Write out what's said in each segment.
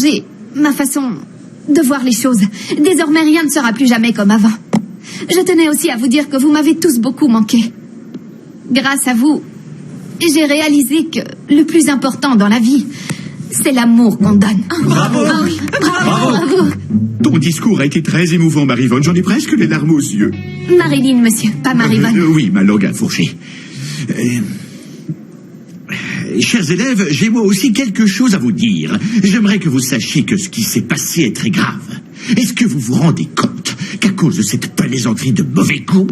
changé ma façon de voir les choses. Désormais, rien ne sera plus jamais comme avant. Je tenais aussi à vous dire que vous m'avez tous beaucoup manqué. Grâce à vous, j'ai réalisé que le plus important dans la vie, c'est l'amour qu'on donne. Bravo! Ah oui, bravo! Ton discours a été très émouvant, Marivonne. J'en ai presque les larmes aux yeux. Marilyn, monsieur, pas Marivonne. Oui, ma langue a fourché. Chers élèves, j'ai moi aussi quelque chose à vous dire. J'aimerais que vous sachiez que ce qui s'est passé est très grave. Est-ce que vous vous rendez compte qu'à cause de cette plaisanterie de mauvais goût,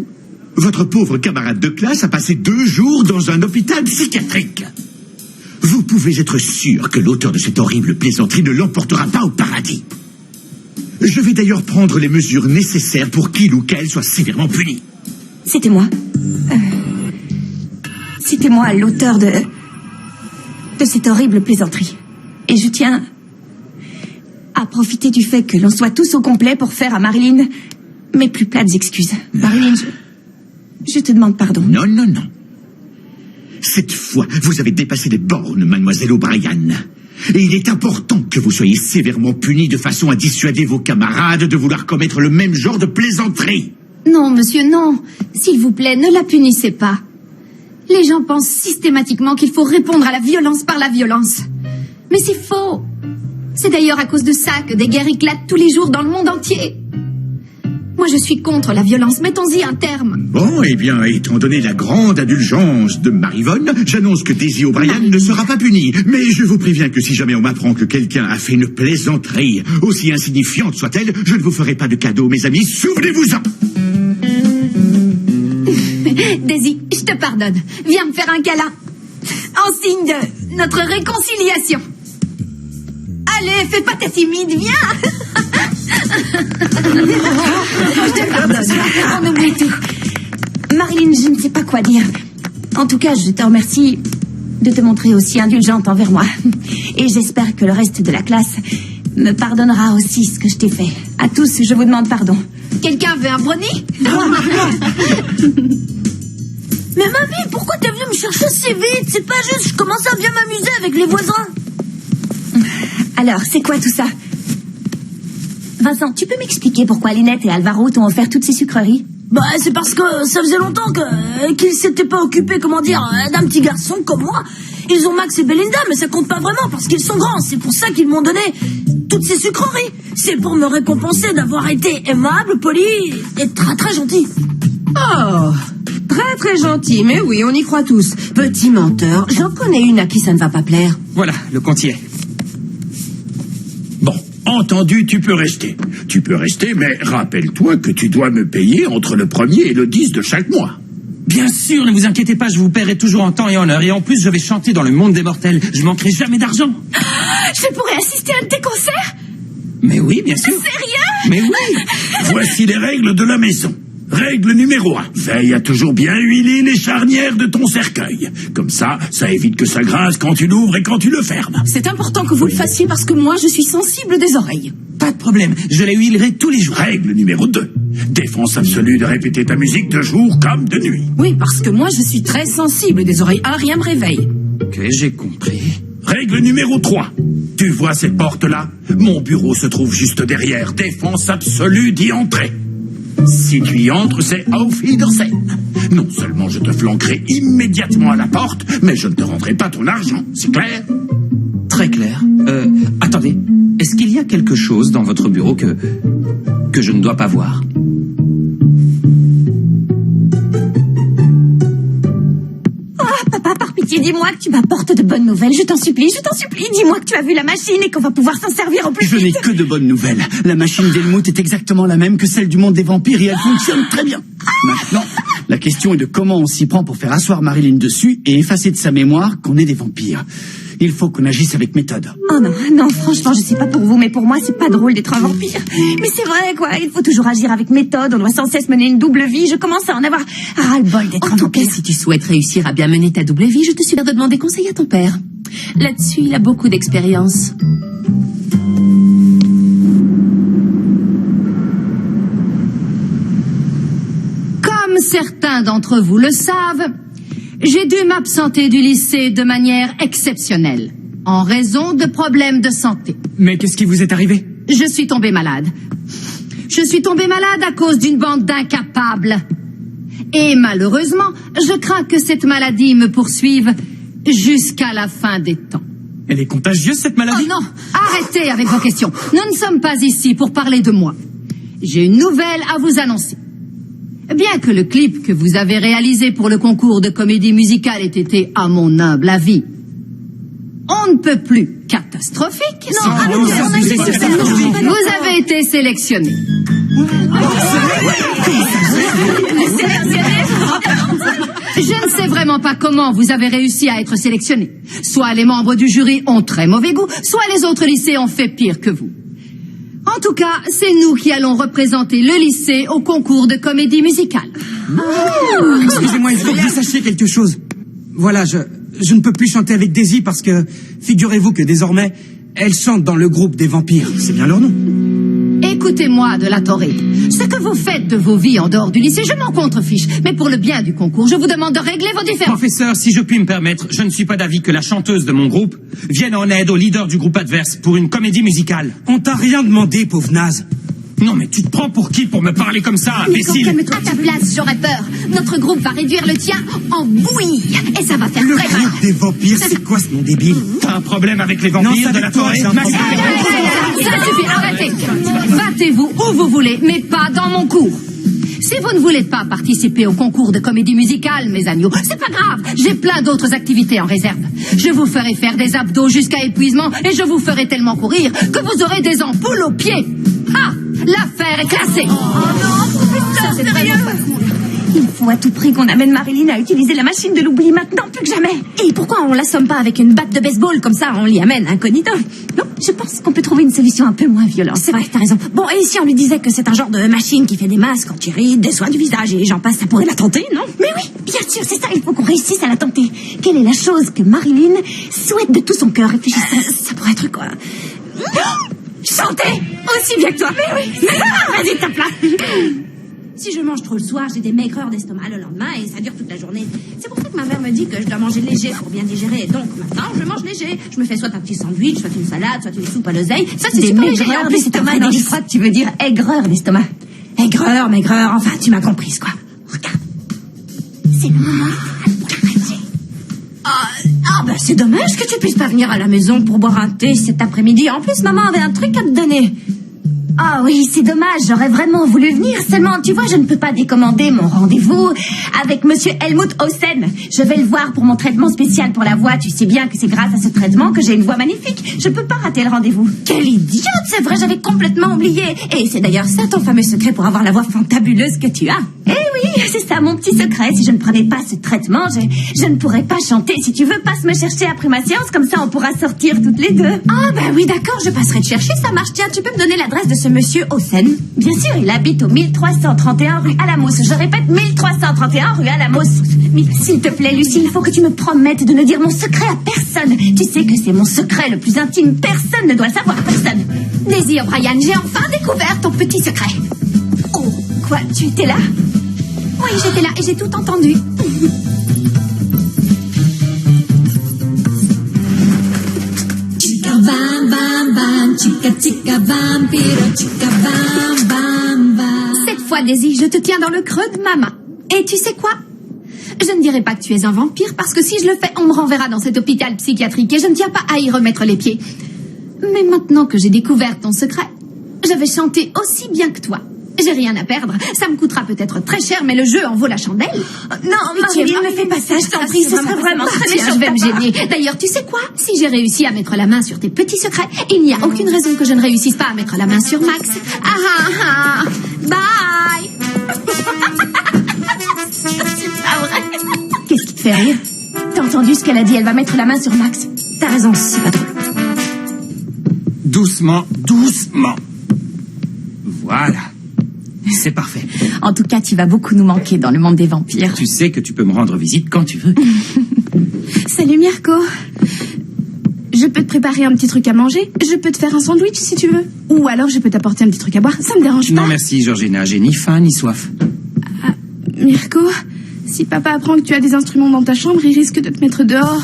votre pauvre camarade de classe a passé 2 jours dans un hôpital psychiatrique? Vous pouvez être sûr que l'auteur de cette horrible plaisanterie ne l'emportera pas au paradis. Je vais d'ailleurs prendre les mesures nécessaires pour qu'il ou qu'elle soit sévèrement puni. C'était moi. C'était moi l'auteur de cette horrible plaisanterie. Et je tiens à profiter du fait que l'on soit tous au complet pour faire à Marilyn mes plus plates excuses. Marilyn, je te demande pardon. Non, non, non. Cette fois, vous avez dépassé les bornes, mademoiselle O'Brien. Et il est important que vous soyez sévèrement punis de façon à dissuader vos camarades de vouloir commettre le même genre de plaisanterie. Non, monsieur, non. S'il vous plaît, ne la punissez pas. Les gens pensent systématiquement qu'il faut répondre à la violence par la violence. Mais c'est faux. C'est d'ailleurs à cause de ça que des guerres éclatent tous les jours dans le monde entier. Moi, je suis contre la violence. Mettons-y un terme. Bon, eh bien, étant donné la grande indulgence de Marivonne, j'annonce que Daisy O'Brien ne sera pas punie. Mais je vous préviens que si jamais on m'apprend que quelqu'un a fait une plaisanterie, aussi insignifiante soit-elle, je ne vous ferai pas de cadeau, mes amis. Souvenez-vous-en. Daisy, je te pardonne. Viens me faire un câlin. En signe de notre réconciliation. Allez, fais pas ta timide, viens. Je te pardonne. On oublie tout. Marilyn, je ne sais pas quoi dire. En tout cas, je te remercie de te montrer aussi indulgente envers moi. Et j'espère que le reste de la classe me pardonnera aussi ce que je t'ai fait. À tous, je vous demande pardon. Quelqu'un veut un brownie? Mais mamie, pourquoi t'es venue me chercher si vite? C'est pas juste, je commençais à bien m'amuser avec les voisins. Alors, c'est quoi tout ça? Vincent, tu peux m'expliquer pourquoi Lynette et Alvaro t'ont offert toutes ces sucreries? Bah, c'est parce que ça faisait longtemps qu'ils s'étaient pas occupés, comment dire, d'un petit garçon comme moi. Ils ont Max et Belinda, mais ça compte pas vraiment parce qu'ils sont grands. C'est pour ça qu'ils m'ont donné toutes ces sucreries. C'est pour me récompenser d'avoir été aimable, poli et très très gentil. Oh, très très gentil, mais oui, on y croit tous. Petit menteur, j'en connais une à qui ça ne va pas plaire. Voilà, le compte y est. Bon, entendu, tu peux rester. Tu peux rester, mais rappelle-toi que tu dois me payer entre le 1er et le 10 de chaque mois. Bien sûr, ne vous inquiétez pas, je vous paierai toujours en temps et en heure. Et en plus, je vais chanter dans le monde des mortels. Je manquerai jamais d'argent. Je pourrais assister à un de tes concerts? Mais oui, bien sûr. Sérieux? Mais oui. Voici les règles de la maison. Règle numéro 1. Veille à toujours bien huiler les charnières de ton cercueil. Comme ça évite que ça grince quand tu l'ouvres et quand tu le fermes. C'est important que vous le fassiez parce que moi, je suis sensible des oreilles. Pas de problème, je les huilerai tous les jours. Règle numéro 2. Défense absolue de répéter ta musique de jour comme de nuit. Oui, parce que moi, je suis très sensible des oreilles. Ah, rien me réveille. Ok, j'ai compris. Règle numéro 3. Tu vois cette porte-là? Mon bureau se trouve juste derrière. Défense absolue d'y entrer. Si tu y entres, c'est Auf Wiedersehen. Non seulement je te flanquerai immédiatement à la porte, mais je ne te rendrai pas ton argent. C'est clair? Très clair. Attendez, est-ce qu'il y a quelque chose dans votre bureau que je ne dois pas voir? Oh, papa, par pitié, dis-moi que tu m'apportes de bonnes nouvelles. Je t'en supplie, dis-moi que tu as vu la machine et qu'on va pouvoir s'en servir au plus Je n'ai vite. que de bonnes nouvelles. La machine d'Helmut est exactement la même que celle du monde des vampires et elle fonctionne très bien. Maintenant, la question est de comment on s'y prend pour faire asseoir Marilyn dessus et effacer de sa mémoire qu'on est des vampires. Il faut qu'on agisse avec méthode. Oh non, franchement, je sais pas pour vous, mais pour moi, c'est pas drôle d'être un vampire. Mais c'est vrai, quoi, il faut toujours agir avec méthode, on doit sans cesse mener une double vie, je commence à en avoir ras-le-bol d'être un En tout cas, vampire. si tu souhaites réussir à bien mener ta double vie, je te suggère de demander conseil à ton père. Là-dessus, il a beaucoup d'expérience. Comme certains d'entre vous le savent, j'ai dû m'absenter du lycée de manière exceptionnelle, en raison de problèmes de santé. Mais qu'est-ce qui vous est arrivé? Je suis tombée malade. Je suis tombée malade à cause d'une bande d'incapables. Et malheureusement, je crains que cette maladie me poursuive jusqu'à la fin des temps. Elle est contagieuse, cette maladie? Oh non, arrêtez avec vos questions. Nous ne sommes pas ici pour parler de moi. J'ai une nouvelle à vous annoncer. Bien que le clip que vous avez réalisé pour le concours de comédie musicale ait été, à mon humble avis, on ne peut plus catastrophique. Non, arrêtez, vous avez été sélectionné. Je ne sais vraiment pas comment vous avez réussi à être sélectionné. Soit les membres du jury ont très mauvais goût, soit les autres lycées ont fait pire que vous. En tout cas, c'est nous qui allons représenter le lycée au concours de comédie musicale. Excusez-moi, il faut que vous sachiez quelque chose. Voilà, je ne peux plus chanter avec Daisy parce que, figurez-vous que désormais, elle chante dans le groupe des vampires. C'est bien leur nom. Écoutez-moi de la Torée. Ce que vous faites de vos vies en dehors du lycée, je m'en contrefiche. Mais pour le bien du concours, je vous demande de régler vos différends. Professeur, si je puis me permettre, je ne suis pas d'avis que la chanteuse de mon groupe vienne en aide au leader du groupe adverse pour une comédie musicale. On t'a rien demandé, pauvre naze. Non, mais tu te prends pour qui pour me parler comme ça, imbécile? À ta place, j'aurais peur. Notre groupe va réduire le tien en bouillie. Et ça va faire Le très mal. groupe des vampires, c'est quoi ce nom débile? T'as un problème avec les Non, vampires ça de la avec toi, Torée? j'ai un problème. Ça suffit, arrêtez. Battez-vous où vous voulez, mais pas dans mon cours. Si vous ne voulez pas participer au concours de comédie musicale, mes agneaux, c'est pas grave. J'ai plein d'autres activités en réserve. Je vous ferai faire des abdos jusqu'à épuisement et je vous ferai tellement courir que vous aurez des ampoules aux pieds. Ah, l'affaire est classée. Oh non, ça c'est très bon. Il faut à tout prix qu'on amène Marilyn à utiliser la machine de l'oubli maintenant, plus que jamais. Et pourquoi on l'assomme pas avec une batte de baseball comme ça, on l'y amène incognito? Non, je pense qu'on peut trouver une solution un peu moins violente. C'est vrai, t'as raison. Bon, et si on lui disait que c'est un genre de machine qui fait des masques anti-rides, des soins du visage et j'en passe, ça pourrait la tenter, non? Mais oui, bien sûr, c'est ça, il faut qu'on réussisse à la tenter. Quelle est la chose que Marilyn souhaite de tout son cœur? Réfléchissez. Ça pourrait être quoi? Chanter aussi bien que toi. Mais oui. Vas-y, tape là. Si je mange trop le soir, j'ai des maigreurs d'estomac le lendemain et ça dure toute la journée. C'est pour ça que ma mère me dit que je dois manger léger pour bien digérer. Donc maintenant, je mange léger. Je me fais soit un petit sandwich, soit une salade, soit une soupe à l'oseille. Ça, c'est Des super léger. En maigreurs plus, c'est un d'estomac. vrai Non, je délice. crois que tu veux dire aigreur d'estomac. Maigreur, enfin, tu m'as comprise, quoi. Regarde. C'est le moment idéal pour l'arrêter. Bah, c'est dommage que tu puisses pas venir à la maison pour boire un thé cet après-midi. En plus, maman avait un truc à te donner. Ah oui, c'est dommage, j'aurais vraiment voulu venir. Seulement, tu vois, je ne peux pas décommander mon rendez-vous avec monsieur Helmut Hausen. Je vais le voir pour mon traitement spécial pour la voix. Tu sais bien que c'est grâce à ce traitement que j'ai une voix magnifique. Je peux pas rater le rendez-vous. Quelle idiote, c'est vrai, j'avais complètement oublié. Et c'est d'ailleurs ça ton fameux secret pour avoir la voix fantabuleuse que tu as. Eh oui, c'est ça mon petit secret. Si je ne prenais pas ce traitement, je ne pourrais pas chanter. Si tu veux, passe me chercher après ma séance, comme ça on pourra sortir toutes les deux. Ah bah oui, d'accord, je passerai te chercher, ça marche. Tiens, tu peux me donner l'adresse de ce monsieur Hausen? Bien sûr, il habite au 1331 rue Alamos. Je répète, 1331 rue Alamos. Mais s'il te plaît, Lucie, il faut que tu me promettes de ne dire mon secret à personne. Tu sais que c'est mon secret le plus intime. Personne ne doit le savoir, personne. Désir, Brian, j'ai enfin découvert ton petit secret. Oh, quoi, tu étais là? Oui, j'étais là et j'ai tout entendu. Chica bam bam bam, chica chica vampiro, chica bam bam bam. Cette fois, Daisy, je te tiens dans le creux de ma main. Et tu sais quoi? Je ne dirai pas que tu es un vampire parce que si je le fais, on me renverra dans cet hôpital psychiatrique et je ne tiens pas à y remettre les pieds. Mais maintenant que j'ai découvert ton secret, je vais chanter aussi bien que toi. J'ai rien à perdre. Ça me coûtera peut-être très cher, mais le jeu en vaut la chandelle. Non, Marilyn, ne fais pas ça, je t'en prie, ce serait vraiment très Tiens, méchant. je vais me gêner. D'ailleurs, tu sais quoi? Si j'ai réussi à mettre la main sur tes petits secrets, il n'y a aucune raison que je ne réussisse pas à mettre la main sur Max. Ah ah ah. Bye. C'est pas vrai. Qu'est-ce qui te fait rire? T'as entendu ce qu'elle a dit? Elle va mettre la main sur Max. T'as raison, c'est pas drôle. Doucement, doucement. Voilà. C'est parfait. En tout cas, tu vas beaucoup nous manquer dans le monde des vampires. Tu sais que tu peux me rendre visite quand tu veux. Salut Mirko. Je peux te préparer un petit truc à manger. Je peux te faire un sandwich si tu veux. Ou alors je peux t'apporter un petit truc à boire. Ça me dérange pas. Non merci, Georgina. J'ai ni faim ni soif. Mirko, si papa apprend que tu as des instruments dans ta chambre, il risque de te mettre dehors.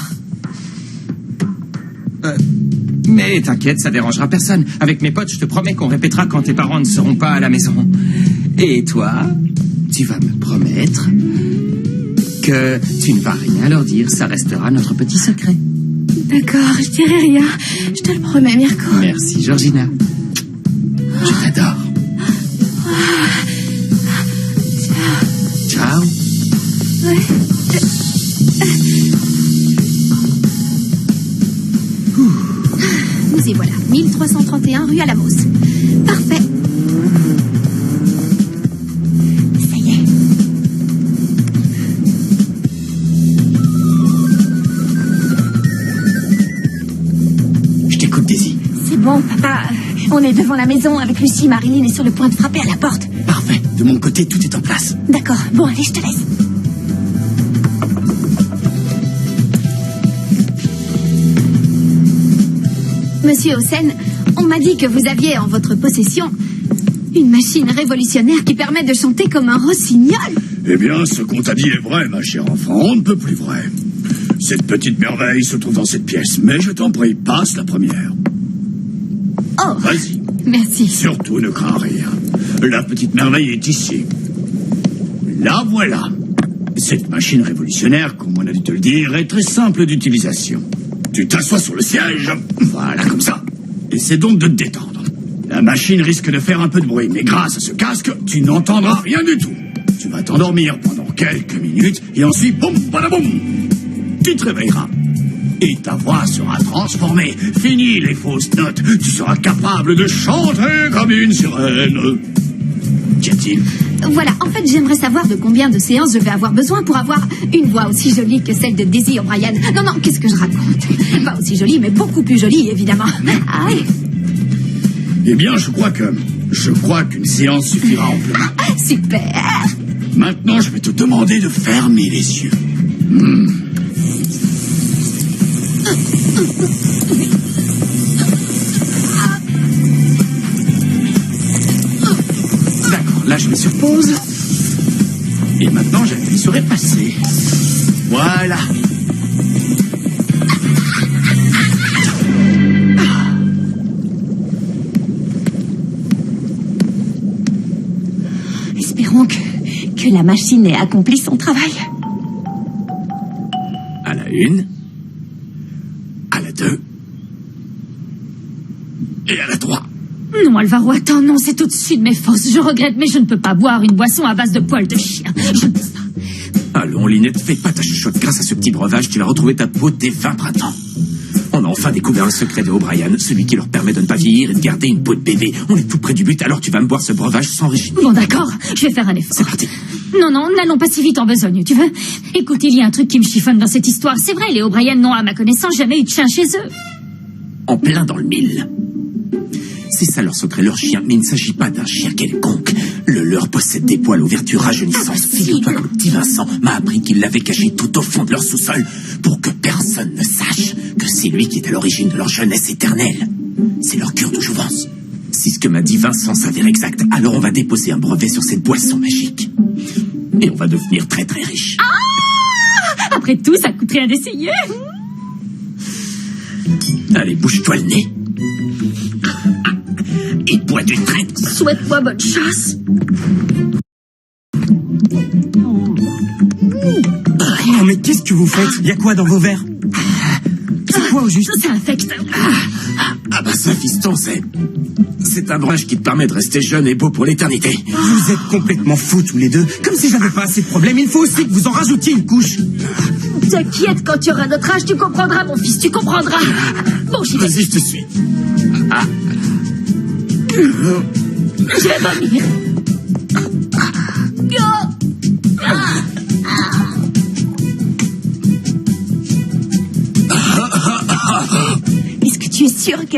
Mais t'inquiète, ça dérangera personne. Avec mes potes, je te promets qu'on répétera quand tes parents ne seront pas à la maison. Et toi, tu vas me promettre que tu ne vas rien leur dire. Ça restera notre petit secret. D'accord, je dirai rien. Je te le promets, Mirko. Merci, Georgina. Je t'adore. Ciao. Ouais. Nous y voilà, 1331 rue à la Mousse. Parfait. Ça y est. Je t'écoute, Daisy. C'est bon, papa. On est devant la maison avec Lucie. Marilyn est sur le point de frapper à la porte. Parfait. De mon côté, tout est en place. D'accord. Bon, allez, je te laisse. Monsieur Hossein, on m'a dit que vous aviez en votre possession une machine révolutionnaire qui permet de chanter comme un rossignol. Eh bien, ce qu'on t'a dit est vrai, ma chère enfant, on ne peut plus vrai. Cette petite merveille se trouve dans cette pièce, mais je t'en prie, passe la première. Oh, Vas-y. merci. Surtout ne crains rien. La petite merveille est ici. La voilà. Cette machine révolutionnaire, comme on a dû te le dire, est très simple d'utilisation. Tu t'assois sur le siège, voilà, comme ça. Essaie donc de te détendre. La machine risque de faire un peu de bruit, mais grâce à ce casque, tu n'entendras rien du tout. Tu vas t'endormir pendant quelques minutes, et ensuite, boum, badaboum, tu te réveilleras. Et ta voix sera transformée. Fini les fausses notes. Tu seras capable de chanter comme une sirène. Qu'y a-t-il ? Voilà, en fait, j'aimerais savoir de combien de séances je vais avoir besoin pour avoir une voix aussi jolie que celle de Daisy O'Brien. Non, qu'est-ce que je raconte ? Pas aussi jolie, mais beaucoup plus jolie, évidemment. Ah oui. Eh bien, je crois qu'une séance suffira amplement. Super. Maintenant, je vais te demander de fermer les yeux. D'accord, là je mets sur pause. Et maintenant, j'appuie sur effacer. Voilà. Espérons que la machine ait accompli son travail. À la 1, à la 2 et à la 3. Non, Alvaro, attends, non, c'est au-dessus de mes forces. Je regrette, mais je ne peux pas boire une boisson à base de poils de chien. Je ne peux pas. Allons, Linette, fais pas ta chuchote. Grâce à ce petit breuvage, tu vas retrouver ta peau dès 20 printemps. On a enfin découvert le secret de O'Brien, celui qui leur permet de ne pas vieillir et de garder une peau de bébé. On est tout près du but, alors tu vas me boire ce breuvage sans régime. Bon, d'accord, je vais faire un effort. C'est parti. Non, n'allons pas si vite en besogne, tu veux? Écoute, il y a un truc qui me chiffonne dans cette histoire. C'est vrai, les O'Brien n'ont, à ma connaissance, jamais eu de chien chez eux. En plein dans le mille. C'est ça leur secret, leur chien, mais il ne s'agit pas d'un chien quelconque. Le leur possède des poils aux vertus rajeunissantes. Figure-toi que le petit Vincent m'a appris qu'il l'avait caché tout au fond de leur sous-sol pour que personne ne sache que c'est lui qui est à l'origine de leur jeunesse éternelle. C'est leur cure de jouvence. Si ce que m'a dit Vincent s'avère exact, alors on va déposer un brevet sur cette boisson magique. Et on va devenir très très riche. Ah! Après tout, ça coûte rien d'essayer. Allez, bouge-toi le nez. Et bois d'une traite. Souhaite-moi bonne chance. Oh, mais qu'est-ce que vous faites? Y a quoi dans vos verres? C'est quoi au juste? C'est infect. Ah bah ça, fiston, c'est un breuvage qui te permet de rester jeune et beau pour l'éternité. Vous êtes complètement fous tous les deux. Comme si j'avais pas assez de problèmes, il faut aussi que vous en rajoutiez une couche. T'inquiète, quand tu auras notre âge, tu comprendras, mon fils, tu comprendras. Bon, j'y vais. Vas-y, je te suis. Je vais vomir. Est-ce que tu es sûr que